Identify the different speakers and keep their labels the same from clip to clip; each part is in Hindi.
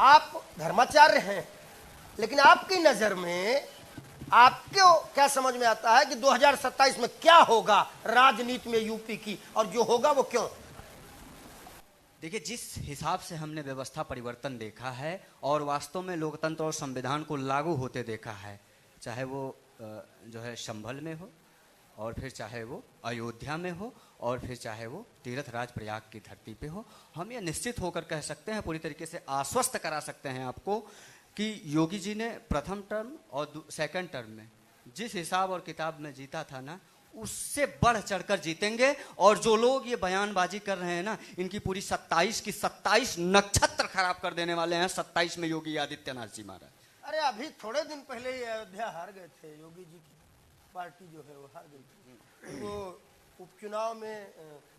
Speaker 1: आप धर्माचार्य हैं, लेकिन आपकी नजर में आपको क्या समझ में आता है कि 2027 में क्या होगा राजनीति में यूपी की, और जो होगा वो क्यों?
Speaker 2: देखिए, जिस हिसाब से हमने व्यवस्था परिवर्तन देखा है और वास्तव में लोकतंत्र और संविधान को लागू होते देखा है, चाहे वो जो है संभल में हो, और फिर चाहे वो अयोध्या में हो, और फिर चाहे वो तीर्थराज प्रयाग की धरती पे हो, हम ये निश्चित होकर कह सकते हैं, पूरी तरीके से आश्वस्त करा सकते हैं आपको कि योगी जी ने प्रथम टर्म और सेकंड टर्म में जिस हिसाब और किताब में जीता था ना, उससे बढ़ चढ़कर जीतेंगे। और जो लोग ये बयानबाजी कर रहे हैं ना, इनकी पूरी 27 की 27 नक्षत्र खराब कर देने वाले हैं 27 में योगी आदित्यनाथ जी महाराज।
Speaker 1: अरे अभी थोड़े दिन पहले ही अयोध्या हार गए थे, योगी जी की पार्टी जो है वो हार गई थी। वो उपचुनाव में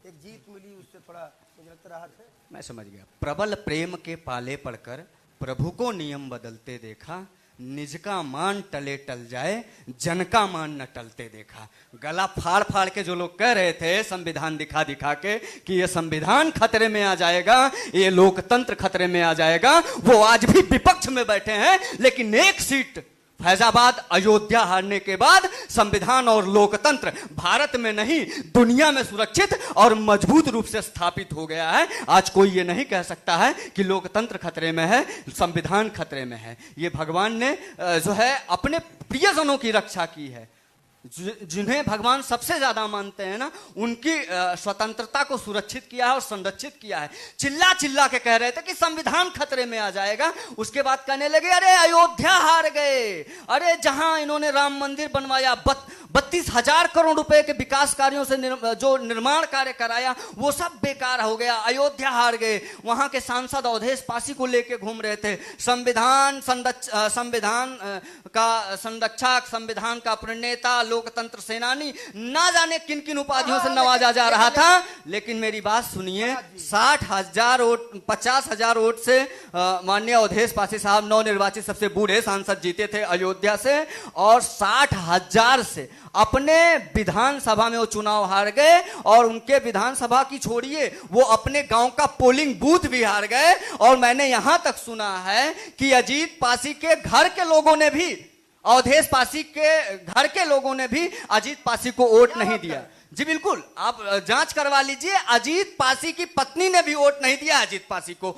Speaker 1: एक जीत मिली, उससे थोड़ा मुझे लगता रहा था।
Speaker 2: मैं समझ गया। प्रबल प्रेम के पाले पड़कर प्रभु को नियम बदलते देखा, निज का मान टले टल जाए, जन का मान न टलते देखा। गला फाड़ फाड़ के जो लोग कह रहे थे संविधान दिखा दिखा के कि ये संविधान खतरे में आ जाएगा, ये लोकतंत्र खतरे में आ जाएगा, वो आज भी विपक्ष में बैठे हैं। लेकिन एक सीट फैजाबाद अयोध्या हारने के बाद संविधान और लोकतंत्र भारत में नहीं दुनिया में सुरक्षित और मजबूत रूप से स्थापित हो गया है। आज कोई ये नहीं कह सकता है कि लोकतंत्र खतरे में है, संविधान खतरे में है। ये भगवान ने जो है अपने प्रियजनों की रक्षा की है। जिन्हें भगवान सबसे ज्यादा मानते हैं ना, उनकी स्वतंत्रता को सुरक्षित किया है और संरक्षित किया है। चिल्ला चिल्ला के कह रहे थे कि संविधान खतरे में आ जाएगा, उसके बाद कहने लगे अरे अयोध्या हार गए, अरे जहां इन्होंने राम मंदिर बनवाया, 32,000 करोड़ रुपए के विकास कार्यों से जो निर्माण कार्य कराया, वो सब बेकार हो गया, अयोध्या हार गए। वहां के सांसद अवधेश पासी को लेके घूम रहे थे, संविधान का संरक्षक, संविधान का प्रणेता, लोकतंत्र सेनानी, ना जाने किन किन उपाधियों से नवाजा जा रहा था। लेकिन मेरी बात सुनिए, 60,000 वोट, 50,000 वोट से माननीय अवधेश पासी साहब नवनिर्वाचित सबसे बूढ़े सांसद जीते थे अयोध्या से, और 60,000 से अपने विधानसभा में वो चुनाव हार गए। और उनके विधानसभा की छोड़िए, वो अपने गांव का पोलिंग बूथ भी हार गए। और मैंने यहां तक सुना है कि अजीत पासी के घर के लोगों ने भी, अवधेश पासी के घर के लोगों ने भी अजीत पासी को वोट नहीं दिया। जी बिल्कुल, आप जांच करवा लीजिए, अजीत पासी की पत्नी ने भी वोट नहीं दिया अजीत पासी को।